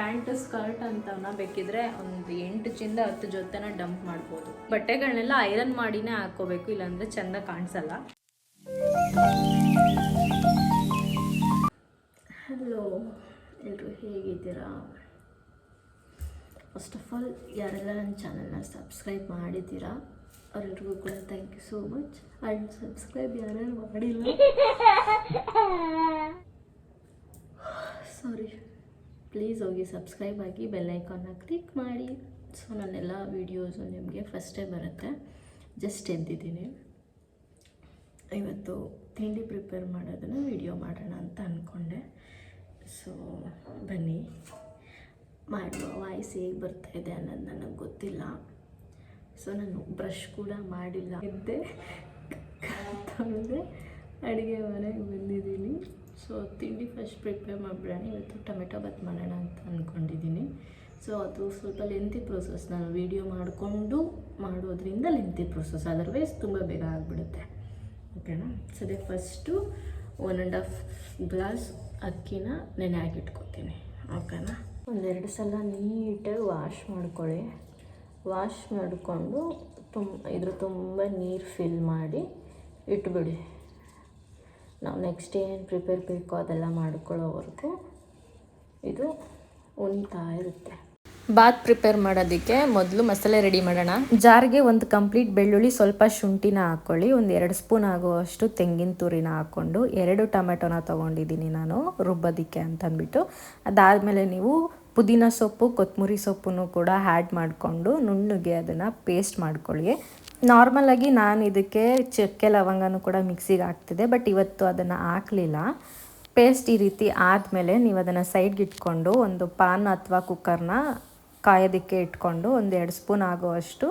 Pant skirt ಅಂತವನ್ನ ಬೇಕಿದ್ರೆ ಒಂದು 8 10 ಜೊತೆನ dump ಮಾಡ್ಬೋದು. ಬಟ್ಟೆಗಳನ್ನೆಲ್ಲ ಐರನ್ ಮಾಡಿನೇ ಹಾಕೋಬೇಕು, ಇಲ್ಲಾಂದರೆ ಚೆಂದ ಕಾಣಿಸಲ್ಲ. ಹಲೋ ಎಲ್ಲರೂ, ಹೇಗಿದ್ದೀರಾ? ಫಸ್ಟ್ ಆಫ್ ಆಲ್ ಯಾರೆಲ್ಲ ನನ್ನ ಚಾನಲ್ನ ಸಬ್ಸ್ಕ್ರೈಬ್ ಮಾಡಿದ್ದೀರಾ ಅವರೆಲ್ರಿಗೂ ಕೂಡ thank you so much. And subscribe ಯಾರ್ಯಾರು ಮಾಡಿಲ್ಲ ಸಾರಿ, ಪ್ಲೀಸ್ ಹೋಗಿ ಸಬ್ಸ್ಕ್ರೈಬ್ ಆಗಿ ಬೆಲ್ ಐಕಾನ್ನ ಕ್ಲಿಕ್ ಮಾಡಿ. ಸೊ ನನ್ನೆಲ್ಲ ವೀಡಿಯೋಸು ನಿಮಗೆ ಫಸ್ಟೇ ಬರುತ್ತೆ. ಜಸ್ಟ್ ಎದ್ದಿದ್ದೀನಿ, ಇವತ್ತು ತಿಂಡಿ ಪ್ರಿಪೇರ್ ಮಾಡೋದನ್ನು ವೀಡಿಯೋ ಮಾಡೋಣ ಅಂತ ಅಂದ್ಕೊಂಡೆ. ಸೊ ಬನ್ನಿ ಮಾಡುವ. ವಾಯ್ಸ್ ಹೇಗೆ ಬರ್ತಾಯಿದೆ ಅನ್ನೋದು ನನಗೆ ಗೊತ್ತಿಲ್ಲ. ಸೊ ನಾನು ಬ್ರಷ್ ಕೂಡ ಮಾಡಿಲ್ಲ, ಎದ್ದೆ ತೊಳೆದೆ ಅಡುಗೆ ಮನೆಗೆ ಬಂದಿದ್ದೀನಿ. ಸೊ ತಿಂಡಿ ಫಸ್ಟ್ ಪ್ರಿಪೇರ್ ಮಾಡಿಬಿಡೋಣ. ಇವತ್ತು ಟೊಮೆಟೊ ಬಾತ್ ಮಾಡೋಣ ಅಂತ ಅಂದ್ಕೊಂಡಿದ್ದೀನಿ. ಸೊ ಅದು ಸ್ವಲ್ಪ ಲೆಂತಿ ಪ್ರೋಸೆಸ್, ನಾನು ವೀಡಿಯೋ ಮಾಡಿಕೊಂಡು ಮಾಡೋದ್ರಿಂದ ಲೆಂತಿ ಪ್ರೋಸೆಸ್, ಅದರ್ವೈಸ್ ತುಂಬ ಬೇಗ ಆಗಿಬಿಡುತ್ತೆ. ಓಕೆನಾ? ಸದ್ಯ ಫಸ್ಟು 1.5 ಗ್ಲಾಸ್ ಅಕ್ಕಿನ ನೆನೆ ಹಾಕಿಟ್ಕೊತೀನಿ. ಓಕೆನಾ? 1-2 ಸಲ ನೀಟಾಗಿ ವಾಶ್ ಮಾಡ್ಕೊಳ್ಳಿ. ವಾಶ್ ಮಾಡಿಕೊಂಡು ಇದ್ರ ತುಂಬ ನೀರು ಫಿಲ್ ಮಾಡಿ ಇಟ್ಬಿಡಿ. ನಾವು ನೆಕ್ಸ್ಟ್ ಏನು ಪ್ರಿಪೇರ್ ಬೇಕೋ ಅದೆಲ್ಲ ಮಾಡ್ಕೊಳ್ಳೋವರೆಗೂ ಇದು ಉಣಿತಾ ಇರುತ್ತೆ. ಬಾತ್ ಪ್ರಿಪೇರ್ ಮಾಡೋದಕ್ಕೆ ಮೊದಲು ಮಸಾಲೆ ರೆಡಿ ಮಾಡೋಣ. ಜಾರ್ಗೆ ಒಂದು ಕಂಪ್ಲೀಟ್ ಬೆಳ್ಳುಳ್ಳಿ, ಸ್ವಲ್ಪ ಶುಂಠಿನ ಹಾಕ್ಕೊಳ್ಳಿ. ಒಂದು 2 ಸ್ಪೂನ್ ಆಗುವಷ್ಟು ತೆಂಗಿನ ತುರಿನ ಹಾಕ್ಕೊಂಡು 2 ಟೊಮೆಟೊನ ತೊಗೊಂಡಿದ್ದೀನಿ ನಾನು ರುಬ್ಬೋದಕ್ಕೆ ಅಂತಂದ್ಬಿಟ್ಟು. ಅದಾದಮೇಲೆ ನೀವು ಪುದೀನ ಸೊಪ್ಪು, ಕೊತ್ತಂಬರಿ ಸೊಪ್ಪನ್ನು ಕೂಡ ಆ್ಯಡ್ ಮಾಡಿಕೊಂಡು ನುಣ್ಣಗೆ ಅದನ್ನು ಪೇಸ್ಟ್ ಮಾಡ್ಕೊಳ್ಳಿ. ನಾರ್ಮಲಾಗಿ ನಾನು ಇದಕ್ಕೆ ಚಕ್ಕೆ ಲವಂಗನೂ ಕೂಡ ಮಿಕ್ಸಿಗೆ ಹಾಕ್ತಿದ್ದೆ, ಬಟ್ ಇವತ್ತು ಅದನ್ನು ಹಾಕಲಿಲ್ಲ. ಪೇಸ್ಟ್ ಈ ರೀತಿ ಆದಮೇಲೆ ನೀವು ಅದನ್ನು ಸೈಡ್ಗೆ ಇಟ್ಕೊಂಡು ಒಂದು ಪಾನ್ ಅಥವಾ ಕುಕ್ಕರ್ನ ಕಾಯೋದಕ್ಕೆ ಇಟ್ಕೊಂಡು 1-2 ಸ್ಪೂನ್ ಆಗುವಷ್ಟು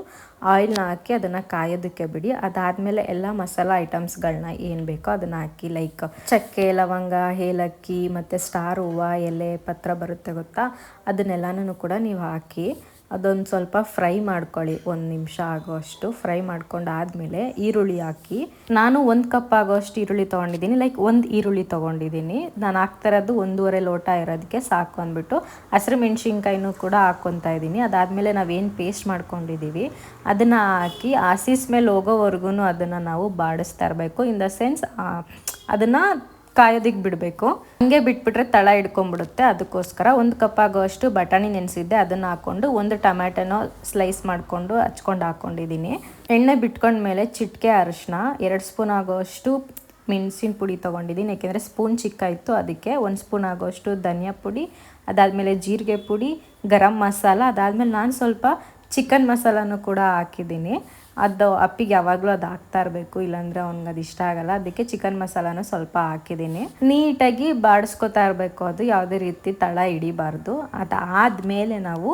ಆಯಿಲ್ನ ಹಾಕಿ ಅದನ್ನು ಕಾಯೋದಕ್ಕೆ ಬಿಡಿ. ಅದಾದಮೇಲೆ ಎಲ್ಲ ಮಸಾಲ ಐಟಮ್ಸ್ಗಳನ್ನ ಏನು ಬೇಕೋ ಅದನ್ನು ಹಾಕಿ, ಲೈಕ್ ಚಕ್ಕೆ, ಲವಂಗ, ಏಲಕ್ಕಿ ಮತ್ತು ಸ್ಟಾರ್ ಹೂವು ಎಲೆ ಪತ್ರ ಬರುತ್ತೆ ಗೊತ್ತಾ, ಅದನ್ನೆಲ್ಲನೂ ಕೂಡ ನೀವು ಹಾಕಿ ಅದೊಂದು ಸ್ವಲ್ಪ ಫ್ರೈ ಮಾಡ್ಕೊಳ್ಳಿ. 1 ನಿಮಿಷ ಆಗೋಷ್ಟು ಫ್ರೈ ಮಾಡ್ಕೊಂಡಾದಮೇಲೆ ಈರುಳ್ಳಿ ಹಾಕಿ. ನಾನು 1 ಕಪ್ ಆಗೋಷ್ಟು ಈರುಳ್ಳಿ ತೊಗೊಂಡಿದ್ದೀನಿ, ಲೈಕ್ 1 ಈರುಳ್ಳಿ ತೊಗೊಂಡಿದ್ದೀನಿ. ನಾನು ಹಾಕ್ತಿರೋದು 1.5 ಲೋಟ ಇರೋದಕ್ಕೆ ಸಾಕು ಅಂದ್ಬಿಟ್ಟು ಹಸಿರು ಮೆಣಸಿನ್ಕಾಯಿನೂ ಕೂಡ ಹಾಕ್ಕೊತಾ ಇದ್ದೀನಿ. ಅದಾದಮೇಲೆ ನಾವೇನು ಪೇಸ್ಟ್ ಮಾಡ್ಕೊಂಡಿದ್ದೀವಿ ಅದನ್ನು ಹಾಕಿ ಹಸಿ ಸ್ಮೆಲ್ ಹೋಗೋವರೆಗೂ ಅದನ್ನು ನಾವು ಬಾಡಿಸ್ತಾ ಇರಬೇಕು. ಇನ್ ದ ಸೆನ್ಸ್ ಅದನ್ನು ಕಾಯೋದಕ್ಕೆ ಬಿಡಬೇಕು. ಹಂಗೆ ಬಿಟ್ಬಿಟ್ರೆ ತಳ ಹಿಡ್ಕೊಂಡ್ಬಿಡುತ್ತೆ. ಅದಕ್ಕೋಸ್ಕರ 1 ಕಪ್ ಆಗೋಷ್ಟು ಬಟಾಣಿ ನೆನೆಸಿದ್ದೆ, ಅದನ್ನು ಹಾಕ್ಕೊಂಡು 1 ಟೊಮ್ಯಾಟೊನ ಸ್ಲೈಸ್ ಮಾಡಿಕೊಂಡು ಹಚ್ಕೊಂಡು ಹಾಕ್ಕೊಂಡಿದ್ದೀನಿ. ಎಣ್ಣೆ ಬಿಟ್ಕೊಂಡ್ಮೇಲೆ ಚಿಟಿಕೆ ಅರಿಶಿನ, 2 ಸ್ಪೂನ್ ಆಗೋಷ್ಟು ಮೆಣಸಿನ ಪುಡಿ ತೊಗೊಂಡಿದ್ದೀನಿ, ಯಾಕೆಂದರೆ ಸ್ಪೂನ್ ಚಿಕ್ಕ ಇತ್ತು ಅದಕ್ಕೆ. 1 ಸ್ಪೂನ್ ಆಗೋಷ್ಟು ಧನಿಯಾ ಪುಡಿ, ಅದಾದಮೇಲೆ ಜೀರಿಗೆ ಪುಡಿ, ಗರಂ ಮಸಾಲ, ಅದಾದಮೇಲೆ ನಾನು ಸ್ವಲ್ಪ ಚಿಕನ್ ಮಸಾಲನೂ ಕೂಡ ಹಾಕಿದ್ದೀನಿ. ಅದು ಅಪ್ಪಿಗೆ ಯಾವಾಗಲೂ ಅದು ಹಾಕ್ತಾ ಇರಬೇಕು, ಇಲ್ಲಾಂದರೆ ಅವ್ನಿಗೆ ಅದು ಇಷ್ಟ ಆಗಲ್ಲ. ಅದಕ್ಕೆ ಚಿಕನ್ ಮಸಾಲಾನು ಸ್ವಲ್ಪ ಹಾಕಿದ್ದೀನಿ. ನೀಟಾಗಿ ಬಾಡಿಸ್ಕೊತಾ ಇರಬೇಕು, ಅದು ಯಾವುದೇ ರೀತಿ ತಳ ಹಿಡಿಬಾರ್ದು. ಅದಾದಮೇಲೆ ನಾವು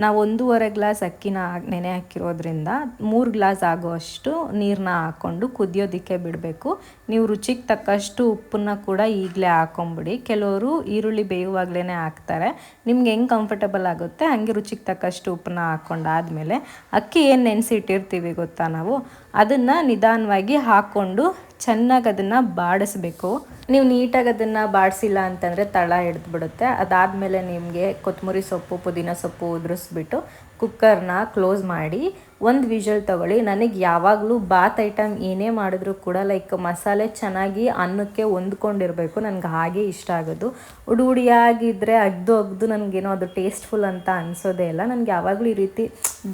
1.5 ಗ್ಲಾಸ್ ಅಕ್ಕಿನ ನೆನೆ ಹಾಕಿರೋದ್ರಿಂದ 3 ಗ್ಲಾಸ್ ಆಗುವಷ್ಟು ನೀರನ್ನ ಹಾಕ್ಕೊಂಡು ಕುದಿಯೋದಕ್ಕೆ ಬಿಡಬೇಕು. ನೀವು ರುಚಿಗೆ ತಕ್ಕಷ್ಟು ಉಪ್ಪನ್ನ ಕೂಡ ಈಗಲೇ ಹಾಕೊಂಬಿಡಿ. ಕೆಲವರು ಈರುಳ್ಳಿ ಬೇಯುವಾಗಲೇ ಹಾಕ್ತಾರೆ, ನಿಮ್ಗೆ ಹೆಂಗೆ ಕಂಫರ್ಟಬಲ್ ಆಗುತ್ತೆ ಹಾಗೆ ರುಚಿಗೆ ತಕ್ಕಷ್ಟು ಉಪ್ಪನ್ನ ಹಾಕ್ಕೊಂಡಾದ್ಮೇಲೆ ಅಕ್ಕಿ ಏನು ನೆನೆಸಿಟ್ಟಿರ್ತೀವಿ ಗೊತ್ತಾ ನಾವು, ಅದನ್ನು ನಿಧಾನವಾಗಿ ಹಾಕ್ಕೊಂಡು ಚೆನ್ನಾಗಿ ಅದನ್ನು ಬಾಡಿಸ್ಬೇಕು. ನೀವು ನೀಟಾಗಿ ಅದನ್ನು ಬಾಡಿಸಿಲ್ಲ ಅಂತಂದರೆ ತಳ ಹಿಡಿದ್ಬಿಡುತ್ತೆ. ಅದಾದಮೇಲೆ ನಿಮಗೆ ಕೊತ್ತಂಬರಿ ಸೊಪ್ಪು, ಪುದೀನ ಸೊಪ್ಪು ಉದುರಿಸ್ಬಿಟ್ಟು ಕುಕ್ಕರ್ನ ಕ್ಲೋಸ್ ಮಾಡಿ 1 ವಿಷಲ್ ತೊಗೊಳ್ಳಿ. ನನಗೆ ಯಾವಾಗಲೂ ಬಾತ್ ಐಟಮ್ ಏನೇ ಮಾಡಿದ್ರೂ ಕೂಡ ಲೈಕ್ ಮಸಾಲೆ ಚೆನ್ನಾಗಿ ಅನ್ನಕ್ಕೆ ಹೊಂದ್ಕೊಂಡಿರಬೇಕು, ನನಗೆ ಹಾಗೆ ಇಷ್ಟ ಆಗೋದು. ಉಡಿಯಾಗಿದ್ದರೆ ಅಗ್ದು ನನಗೇನೋ ಅದು ಟೇಸ್ಟ್ಫುಲ್ ಅಂತ ಅನಿಸೋದೇ ಇಲ್ಲ. ನನಗೆ ಯಾವಾಗಲೂ ಈ ರೀತಿ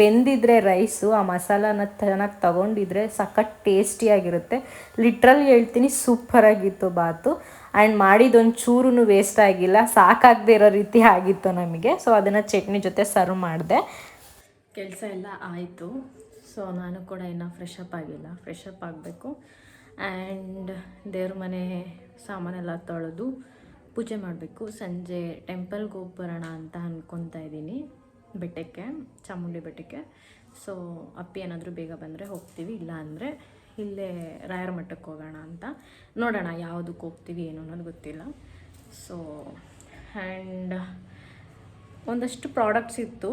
ಬೆಂದಿದ್ರೆ ರೈಸು, ಆ ಮಸಾಲಾನ ಚೆನ್ನಾಗಿ ತೊಗೊಂಡಿದ್ರೆ ಸಖತ್ ಟೇಸ್ಟಿಯಾಗಿರುತ್ತೆ. ಲಿಟ್ರಲಿ ಹೇಳ್ತೀನಿ, ಸೂಪರಾಗಿತ್ತು ಬಾತು. ಆ್ಯಂಡ್ ಮಾಡಿದ್ದೊಂದು ಚೂರು ವೇಸ್ಟ್ ಆಗಿಲ್ಲ, ಸಾಕಾಗದೇ ಇರೋ ರೀತಿ ಆಗಿತ್ತು ನಮಗೆ. ಸೊ ಅದನ್ನು ಚಟ್ನಿ ಜೊತೆ ಸರ್ವ್ ಮಾಡಿದೆ. ಕೆಲಸ ಎಲ್ಲ ಆಯಿತು. ಸೊ ನಾನು ಕೂಡ ಇನ್ನೂ ಫ್ರೆಶ್ ಅಪ್ ಆಗಿಲ್ಲ, ಫ್ರೆಶ್ ಅಪ್ ಆಗಬೇಕು. ಆ್ಯಂಡ್ ದೇವ್ರ ಮನೆ ಸಾಮಾನೆಲ್ಲ ತೊಳೆದು ಪೂಜೆ ಮಾಡಬೇಕು. ಸಂಜೆ ಟೆಂಪಲ್ಗೆ ಹೋಗಿ ಬರೋಣ ಅಂತ ಅಂದ್ಕೊತಾ ಇದ್ದೀನಿ, ಬೆಟ್ಟಕ್ಕೆ, ಚಾಮುಂಡಿ ಬೆಟ್ಟಕ್ಕೆ. ಸೊ ಅಪ್ಪಿ ಏನಾದರೂ ಬೇಗ ಬಂದರೆ ಹೋಗ್ತೀವಿ, ಇಲ್ಲ ಅಂದರೆ ಇಲ್ಲೇ ರಾಯರ ಮಠಕ್ಕೆ ಹೋಗೋಣ ಅಂತ ನೋಡೋಣ. ಯಾವುದಕ್ಕೆ ಹೋಗ್ತೀವಿ ಏನು ಅನ್ನೋದು ಗೊತ್ತಿಲ್ಲ. ಸೊ ಆ್ಯಂಡ್ ಒಂದಷ್ಟು ಪ್ರಾಡಕ್ಟ್ಸ್ ಇತ್ತು,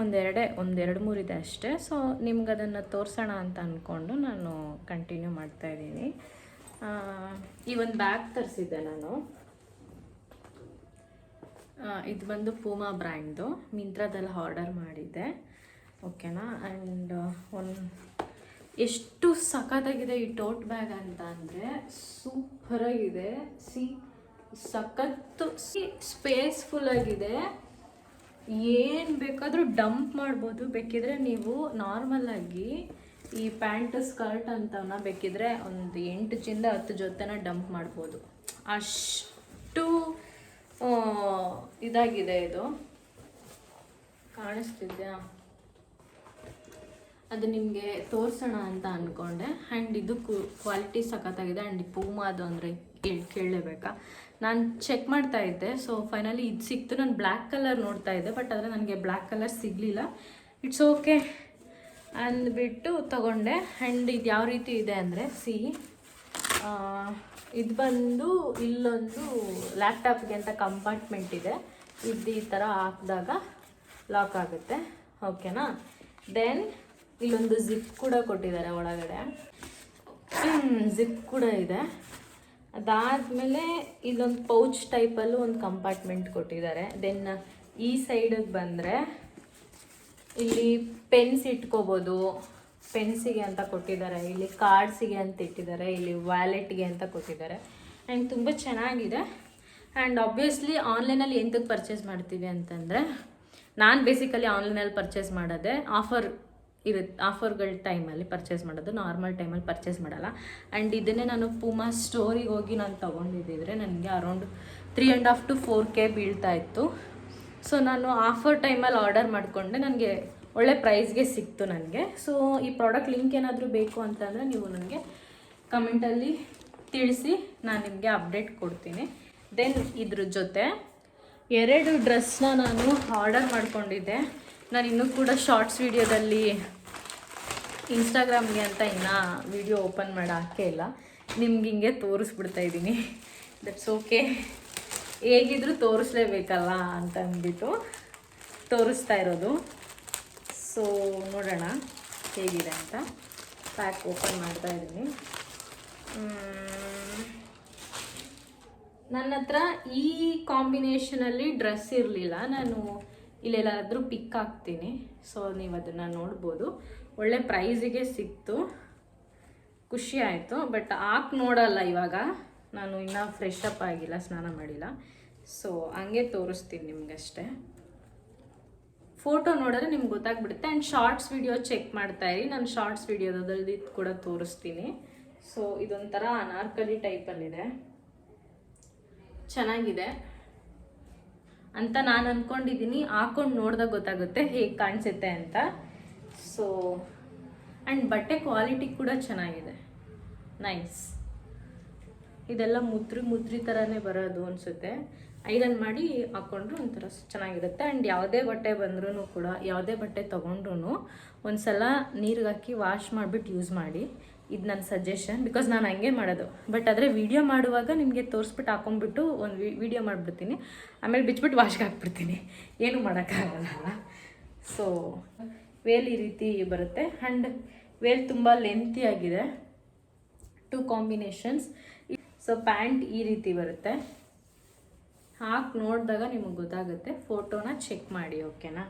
ಒಂದೆರಡು ಮೂರು ಇದೆ ಅಷ್ಟೇ. ಸೊ ನಿಮ್ಗೆ ಅದನ್ನು ತೋರಿಸೋಣ ಅಂತ ಅಂದ್ಕೊಂಡು ನಾನು ಕಂಟಿನ್ಯೂ ಮಾಡ್ತಾಯಿದ್ದೀನಿ. ಈ ಒಂದು ಬ್ಯಾಗ್ ತರಿಸಿದ್ದೆ ನಾನು, ಇದು ಬಂದು ಪೂಮಾ ಬ್ರ್ಯಾಂಡ್ದು, ಮಿಂತ್ರಾದಲ್ಲಿ ಆರ್ಡರ್ ಮಾಡಿದ್ದೆ, ಓಕೆನಾ. ಆ್ಯಂಡ್ ಎಷ್ಟು ಸಖತ್ತಾಗಿದೆ ಈ ಟೋಟ್ ಬ್ಯಾಗ್ ಅಂತ ಅಂದರೆ ಸೂಪರಾಗಿದೆ. ಸಖತ್ತು ಸ್ಪೇಸ್ಫುಲ್ ಆಗಿದೆ, ಏನು ಬೇಕಾದರೂ ಡಂಪ್ ಮಾಡ್ಬೋದು. ಬೇಕಿದ್ರೆ ನೀವು ನಾರ್ಮಲಾಗಿ ಈ ಪ್ಯಾಂಟ್ ಸ್ಕರ್ಟ್ ಅಂತವನ್ನ ಬೇಕಿದ್ರೆ ಒಂದು 8 10 ಜೊತೆನ ಡಂಪ್ ಮಾಡ್ಬೋದು, ಅಷ್ಟು ಇದಾಗಿದೆ. ಇದು ಕಾಣಿಸ್ತಿದ್ಯಾ? ಅದು ನಿಮಗೆ ತೋರಿಸೋಣ ಅಂತ ಅಂದ್ಕೊಂಡೆ. ಆ್ಯಂಡ್ ಇದು ಕ್ವಾಲಿಟಿ ಸಖತ್ತಾಗಿದೆ. ಆ್ಯಂಡ್ ಪೂಮಾದು ಅಂದರೆ ಕೇಳಲೇಬೇಕಾ, ನಾನು ಚೆಕ್ ಮಾಡ್ತಾ ಇದ್ದೆ. ಸೊ ಫೈನಲಿ ಇದು ಸಿಕ್ತು. ನಾನು ಬ್ಲ್ಯಾಕ್ ಕಲರ್ ನೋಡ್ತಾ ಇದ್ದೆ, ಬಟ್ ಆದರೆ ನನಗೆ ಬ್ಲ್ಯಾಕ್ ಕಲರ್ ಸಿಗಲಿಲ್ಲ. ಇಟ್ಸ್ ಓಕೆ ಅಂದ್ಬಿಟ್ಟು ತಗೊಂಡೆ. ಆ್ಯಂಡ್ ಇದು ಯಾವ ರೀತಿ ಇದೆ ಅಂದರೆ ಇದು ಬಂದು ಇಲ್ಲೊಂದು ಲ್ಯಾಪ್ಟಾಪ್ಗೆ ಅಂತ ಕಂಪಾರ್ಟ್ಮೆಂಟ್ ಇದೆ. ಇದು ಈ ಥರ ಹಾಕಿದಾಗ ಲಾಕ್ ಆಗುತ್ತೆ, ಓಕೆನಾ. ದೆನ್ ಇಲ್ಲೊಂದು ಜಿಪ್ ಕೂಡ ಕೊಟ್ಟಿದ್ದಾರೆ, ಒಳಗಡೆ ಜಿಪ್ ಕೂಡ ಇದೆ. ಅದಾದಮೇಲೆ ಇಲ್ಲೊಂದು ಪೌಚ್ ಟೈಪಲ್ಲೂ ಒಂದು ಕಂಪಾರ್ಟ್ಮೆಂಟ್ ಕೊಟ್ಟಿದ್ದಾರೆ. ದೆನ್ ಈ ಸೈಡಿಗೆ ಬಂದರೆ ಇಲ್ಲಿ ಪೆನ್ಸ್ ಇಟ್ಕೋಬೋದು, ಪೆನ್ಸಿಗೆ ಅಂತ ಕೊಟ್ಟಿದ್ದಾರೆ. ಇಲ್ಲಿ ಕಾರ್ಡ್ಸಿಗೆ ಅಂತ ಇಟ್ಟಿದ್ದಾರೆ, ಇಲ್ಲಿ ವ್ಯಾಲೆಟ್ಗೆ ಅಂತ ಕೊಟ್ಟಿದ್ದಾರೆ. ಆ್ಯಂಡ್ ತುಂಬ ಚೆನ್ನಾಗಿದೆ. ಆ್ಯಂಡ್ ಆಬ್ವಿಯಸ್ಲಿ ಆನ್ಲೈನಲ್ಲಿ ಎಂತಕ್ಕೆ ಪರ್ಚೇಸ್ ಮಾಡ್ತೀವಿ ಅಂತಂದರೆ, ನಾನು ಬೇಸಿಕಲಿ ಆನ್ಲೈನಲ್ಲಿ ಪರ್ಚೇಸ್ ಮಾಡೋದೆ ಆಫರ್ಗಳ ಟೈಮಲ್ಲಿ ಪರ್ಚೇಸ್ ಮಾಡೋದು, ನಾರ್ಮಲ್ ಟೈಮಲ್ಲಿ ಪರ್ಚೇಸ್ ಮಾಡಲ್ಲ. ಆ್ಯಂಡ್ ಇದನ್ನೇ ನಾನು ಪೂಮಾ ಸ್ಟೋರಿಗೆ ಹೋಗಿ ನಾನು ತೊಗೊಂಡಿದ್ದಿದ್ರೆ ನನಗೆ ಅರೌಂಡ್ 3.5 to 4K ಬೀಳ್ತಾ ಇತ್ತು. ಸೊ ನಾನು ಆಫರ್ ಟೈಮಲ್ಲಿ ಆರ್ಡರ್ ಮಾಡಿಕೊಂಡೆ, ನನಗೆ ಒಳ್ಳೆ ಪ್ರೈಸ್ಗೆ ಸಿಕ್ತು ನನಗೆ. ಸೊ ಈ ಪ್ರಾಡಕ್ಟ್ ಲಿಂಕ್ ಏನಾದರೂ ಬೇಕು ಅಂತಂದರೆ ನೀವು ನನಗೆ ಕಮೆಂಟಲ್ಲಿ ತಿಳಿಸಿ, ನಾನು ನಿಮಗೆ ಅಪ್ಡೇಟ್ ಕೊಡ್ತೀನಿ. ದೆನ್ ಇದ್ರ ಜೊತೆ 2 ಡ್ರೆಸ್ನ ನಾನು ಆರ್ಡರ್ ಮಾಡ್ಕೊಂಡಿದ್ದೆ. ನಾನು ಇನ್ನೂ ಕೂಡ ಶಾರ್ಟ್ಸ್ ವೀಡಿಯೋದಲ್ಲಿ ಇನ್ಸ್ಟಾಗ್ರಾಮ್ಗೆ ಅಂತ ಇನ್ನೂ ವೀಡಿಯೋ ಓಪನ್ ಮಾಡಿ ಹಾಕೇ ಇಲ್ಲ, ನಿಮ್ಗೆ ಹಿಂಗೆ ತೋರಿಸ್ಬಿಡ್ತಾ ಇದ್ದೀನಿ. ದಟ್ಸ್ ಓಕೆ, ಹೇಗಿದ್ರೂ ತೋರಿಸ್ಲೇಬೇಕಲ್ಲ ಅಂತ ಅಂದ್ಬಿಟ್ಟು ತೋರಿಸ್ತಾ ಇರೋದು. ಸೊ ನೋಡೋಣ ಹೇಗಿದೆ ಅಂತ. ಪ್ಯಾಕ್ ಓಪನ್ ಮಾಡ್ತಾ ಇದ್ದೀನಿ. ನನ್ನ ಹತ್ರ ಈ ಕಾಂಬಿನೇಷನಲ್ಲಿ ಡ್ರೆಸ್ ಇರಲಿಲ್ಲ, ನಾನು ಇಲ್ಲೆಲ್ಲಾದರೂ ಪಿಕ್ ಹಾಕ್ತೀನಿ. ಸೊ ನೀವು ಅದನ್ನು ನೋಡ್ಬೋದು. ಒಳ್ಳೆ ಪ್ರೈಸಿಗೆ ಸಿಕ್ತು, ಖುಷಿ ಆಯಿತು. ಬಟ್ ಹಾಕಿ ನೋಡಲ್ಲ ಇವಾಗ, ನಾನು ಇನ್ನೂ ಫ್ರೆಶ್ ಅಪ್ ಆಗಿಲ್ಲ, ಸ್ನಾನ ಮಾಡಿಲ್ಲ. ಸೊ ಹಂಗೆ ತೋರಿಸ್ತೀನಿ ನಿಮಗಷ್ಟೇ. ಫೋಟೋ ನೋಡಿದ್ರೆ ನಿಮ್ಗೆ ಗೊತ್ತಾಗ್ಬಿಡುತ್ತೆ. ಆ್ಯಂಡ್ ಶಾರ್ಟ್ಸ್ ವಿಡಿಯೋ ಚೆಕ್ ಮಾಡ್ತಾಯಿರಿ, ನಾನು ಶಾರ್ಟ್ಸ್ ವಿಡಿಯೋದಲ್ಲಿ ಕೂಡ ತೋರಿಸ್ತೀನಿ. ಸೊ ಇದೊಂಥರ ಅನಾರ್ಕಲಿ ಟೈಪಲ್ಲಿದೆ, ಚೆನ್ನಾಗಿದೆ ಅಂತ ನಾನು ಅಂದ್ಕೊಂಡಿದ್ದೀನಿ. ಹಾಕೊಂಡು ನೋಡಿದಾಗ ಗೊತ್ತಾಗುತ್ತೆ ಹೇಗೆ ಕಾಣಿಸುತ್ತೆ ಅಂತ. ಸೊ ಆ್ಯಂಡ್ ಬಟ್ಟೆ ಕ್ವಾಲಿಟಿ ಕೂಡ ಚೆನ್ನಾಗಿದೆ, ನೈಸ್. ಇದೆಲ್ಲ ಮುದ್ರಿ ಥರನೇ ಬರೋದು ಅನಿಸುತ್ತೆ. ಐರನ್ ಮಾಡಿ ಹಾಕ್ಕೊಂಡ್ರು ಒಂಥರ ಚೆನ್ನಾಗಿರುತ್ತೆ. ಆ್ಯಂಡ್ ಯಾವುದೇ ಬಟ್ಟೆ ಬಂದ್ರೂ ಕೂಡ, ಯಾವುದೇ ಬಟ್ಟೆ ತೊಗೊಂಡ್ರು ಒಂದು ಸಲ ನೀರಿಗೆ ಹಾಕಿ ವಾಶ್ ಮಾಡಿಬಿಟ್ಟು ಯೂಸ್ ಮಾಡಿ. ಇದು ನನ್ನ ಸಜೆಷನ್, ಬಿಕಾಸ್ ನಾನು ಹಂಗೆ ಮಾಡೋದು. ಬಟ್ ಆದರೆ ವೀಡಿಯೋ ಮಾಡುವಾಗ ನಿಮಗೆ ತೋರಿಸ್ಬಿಟ್ಟು ಹಾಕೊಂಡ್ಬಿಟ್ಟು ಒಂದು ವೀಡಿಯೋ ಮಾಡಿಬಿಡ್ತೀನಿ, ಆಮೇಲೆ ಬಿಚ್ಬಿಟ್ಟು ವಾಶ್ಗೆ ಹಾಕ್ಬಿಡ್ತೀನಿ, ಏನೂ ಮಾಡೋಕ್ಕಾಗಲ್ಲ. ಸೊ ವೇಲ್ ಈ ರೀತಿ ಬರುತ್ತೆ. ಆ್ಯಂಡ್ ವೇಲ್ ತುಂಬ ಲೆಂತಿ ಆಗಿದೆ, 2 ಕಾಂಬಿನೇಷನ್ಸ್. ಸೊ ಪ್ಯಾಂಟ್ ಈ ರೀತಿ ಬರುತ್ತೆ, ಹಾಕಿ ನೋಡಿದಾಗ ನಿಮಗೆ ಗೊತ್ತಾಗುತ್ತೆ. ಫೋಟೋನ ಚೆಕ್ ಮಾಡಿ, ಓಕೆನಾ.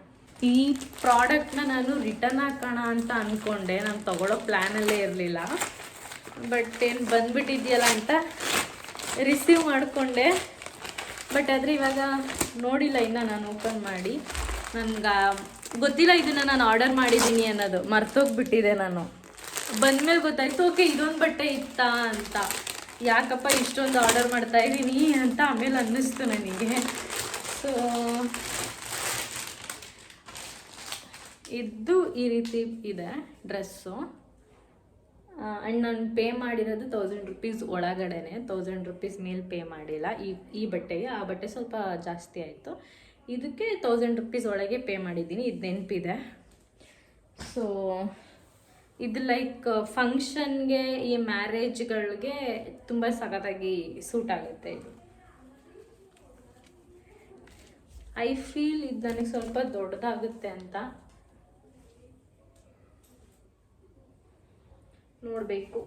ಈ ಪ್ರಾಡಕ್ಟ್ನ ನಾನು ರಿಟರ್ನ್ ಹಾಕೋಣ ಅಂತ ಅಂದ್ಕೊಂಡೆ, ನಾನು ತೊಗೊಳ್ಳೋ ಪ್ಲ್ಯಾನಲ್ಲೇ ಇರಲಿಲ್ಲ. ಬಟ್ ಏನು ಬಂದುಬಿಟ್ಟಿದೆಯಲ್ಲ ಅಂತ ರಿಸೀವ್ ಮಾಡಿಕೊಂಡೆ. ಬಟ್ ಆದರೆ ಇವಾಗ ನೋಡಿಲ್ಲ ಇನ್ನು ನಾನು ಓಪನ್ ಮಾಡಿ, ನನಗೆ ಗೊತ್ತಿಲ್ಲ ಇದನ್ನು ನಾನು ಆರ್ಡರ್ ಮಾಡಿದ್ದೀನಿ ಅನ್ನೋದು, ಮರ್ತೋಗ್ಬಿಟ್ಟಿದೆ. ನಾನು ಬಂದಮೇಲೆ ಗೊತ್ತಾಯಿತು, ಓಕೆ ಇದೊಂದು ಬಟ್ಟೆ ಇತ್ತಾ ಅಂತ, ಯಾಕಪ್ಪ ಇಷ್ಟೊಂದು ಆರ್ಡರ್ ಮಾಡ್ತಾ ಇದ್ದೀನಿ ಅಂತ ಆಮೇಲೆ ಅನ್ನಿಸ್ತು ನನಗೆ. ಸೊ ಇದು ಈ ರೀತಿ ಇದೆ ಡ್ರೆಸ್ಸು. ಆ್ಯಂಡ್ ನಾನು ಪೇ ಮಾಡಿರೋದು 1000 rupees ಒಳಗಡೆನೆ, 1000 rupees ಮೇಲೆ ಪೇ ಮಾಡಿಲ್ಲ ಈ ಬಟ್ಟೆಗೆ. ಆ ಬಟ್ಟೆ ಸ್ವಲ್ಪ ಜಾಸ್ತಿ ಆಯಿತು, ಇದಕ್ಕೆ 1000 rupees ಒಳಗೆ ಪೇ ಮಾಡಿದ್ದೀನಿ, ಇದು ನೆನಪಿದೆ. ಸೊ ಇದು ಲೈಕ್ ಫಂಕ್ಷನ್ಗೆ, ಈ ಮ್ಯಾರೇಜ್ಗಳಿಗೆ ತುಂಬ ಸಖತ್ತಾಗಿ ಸೂಟ್ ಆಗುತ್ತೆ ಇದು. ಐ ಫೀಲ್ ಇದು ನನಗೆ ಸ್ವಲ್ಪ ದೊಡ್ಡದಾಗುತ್ತೆ ಅಂತ, ನೋಡಬೇಕು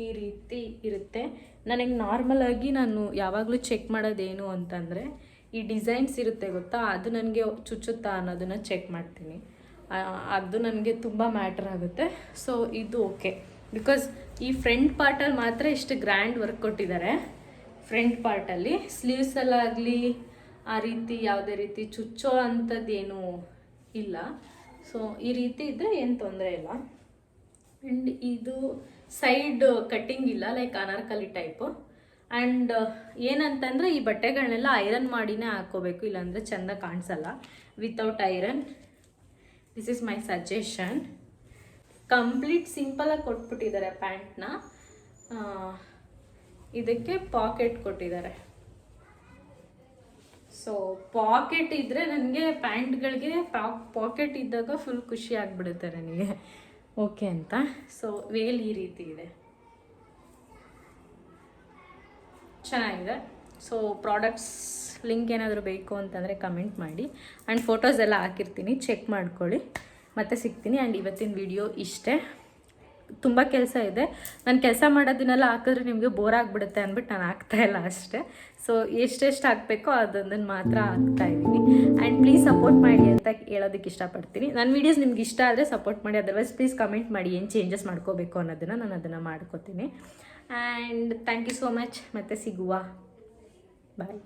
ಈ ರೀತಿ ಇರುತ್ತೆ. ನನಗೆ ನಾರ್ಮಲಾಗಿ ನಾನು ಯಾವಾಗಲೂ ಚೆಕ್ ಮಾಡೋದೇನು ಅಂತಂದರೆ ಈ ಡಿಸೈನ್ಸ್ ಇರುತ್ತೆ ಗೊತ್ತಾ, ಅದು ನನಗೆ ಚುಚ್ಚುತ್ತಾ ಅನ್ನೋದನ್ನು ಚೆಕ್ ಮಾಡ್ತೀನಿ. ಅದು ನನಗೆ ತುಂಬ ಮ್ಯಾಟರ್ ಆಗುತ್ತೆ. ಸೊ ಇದು ಓಕೆ, ಬಿಕಾಸ್ ಈ ಫ್ರಂಟ್ ಪಾರ್ಟಲ್ಲಿ ಮಾತ್ರ ಇಷ್ಟು ಗ್ರ್ಯಾಂಡ್ ವರ್ಕ್ ಕೊಟ್ಟಿದ್ದಾರೆ. ಫ್ರಂಟ್ ಪಾರ್ಟಲ್ಲಿ ಸ್ಲೀವ್ಸಲ್ಲಾಗಲಿ ಆ ರೀತಿ ಯಾವುದೇ ರೀತಿ ಚುಚ್ಚೋ ಅಂಥದ್ದೇನೂ ಇಲ್ಲ. ಸೊ ಈ ರೀತಿ ಇದ್ದರೆ ಏನು ತೊಂದರೆ ಇಲ್ಲ. ಆ್ಯಂಡ್ ಇದು ಸೈಡ್ ಕಟ್ಟಿಂಗ್ ಇಲ್ಲ, ಲೈಕ್ ಅನಾರ್ಕಲಿ ಟೈಪು. ಆ್ಯಂಡ್ ಏನಂತಂದರೆ ಈ ಬಟ್ಟೆಗಳನ್ನೆಲ್ಲ ಐರನ್ ಮಾಡಿನೇ ಹಾಕ್ಕೋಬೇಕು, ಇಲ್ಲಾಂದರೆ ಚೆಂದ ಕಾಣಿಸಲ್ಲ without iron. This is my suggestion. Complete ಸಿಂಪಲಾಗಿ ಕೊಟ್ಬಿಟ್ಟಿದ್ದಾರೆ ಪ್ಯಾಂಟ್ನ. ಇದಕ್ಕೆ ಪಾಕೆಟ್ ಕೊಟ್ಟಿದ್ದಾರೆ. ಸೊ ಪಾಕೆಟ್ ಇದ್ದರೆ ನನಗೆ ಪ್ಯಾಂಟ್ಗಳಿಗೆ ಪಾಕೆಟ್ ಇದ್ದಾಗ ಫುಲ್ ಖುಷಿ ಆಗಿಬಿಡುತ್ತೆ ನನಗೆ, ಓಕೆ ಅಂತ. ಸೊ ವೇಲ್ ಈ ರೀತಿ ಇದೆ, ಚೆನ್ನಾಗಿದೆ. ಸೊ ಪ್ರಾಡಕ್ಟ್ಸ್ ಲಿಂಕ್ ಏನಾದರೂ ಬೇಕು ಅಂತಂದರೆ ಕಮೆಂಟ್ ಮಾಡಿ. ಆ್ಯಂಡ್ ಫೋಟೋಸ್ ಎಲ್ಲ ಹಾಕಿರ್ತೀನಿ, ಚೆಕ್ ಮಾಡ್ಕೊಳ್ಳಿ. ಮತ್ತೆ ಸಿಗ್ತೀನಿ. ಆ್ಯಂಡ್ ಇವತ್ತಿನ ವಿಡಿಯೋ ಇಷ್ಟೇ. ತುಂಬ ಕೆಲಸ ಇದೆ, ನಾನು ಕೆಲಸ ಮಾಡೋದನ್ನೆಲ್ಲ ಹಾಕಿದ್ರೆ ನಿಮಗೆ ಬೋರ್ ಆಗಿಬಿಡುತ್ತೆ ಅಂದ್ಬಿಟ್ಟು ನಾನು ಹಾಕ್ತಾಯಿಲ್ಲ ಅಷ್ಟೇ. ಸೊ ಎಷ್ಟೆಷ್ಟು ಹಾಕಬೇಕೋ ಅದೊಂದನ್ನು ಮಾತ್ರ ಹಾಕ್ತಾಯಿದ್ದೀನಿ. ಆ್ಯಂಡ್ ಪ್ಲೀಸ್ ಸಪೋರ್ಟ್ ಮಾಡಿ ಅಂತ ಹೇಳೋದಕ್ಕೆ ಇಷ್ಟಪಡ್ತೀನಿ. ನನ್ನ ವೀಡಿಯೋಸ್ ನಿಮ್ಗೆ ಇಷ್ಟ ಆದರೆ ಸಪೋರ್ಟ್ ಮಾಡಿ, ಅದರ್ವೈಸ್ ಪ್ಲೀಸ್ ಕಮೆಂಟ್ ಮಾಡಿ ಏನು ಚೇಂಜಸ್ ಮಾಡ್ಕೋಬೇಕು ಅನ್ನೋದನ್ನು ನಾನು ಅದನ್ನು ಮಾಡ್ಕೋತೀನಿ. And thank you so much. ಮತ್ತೆ ಸಿಗುವ, ಬಾಯ್.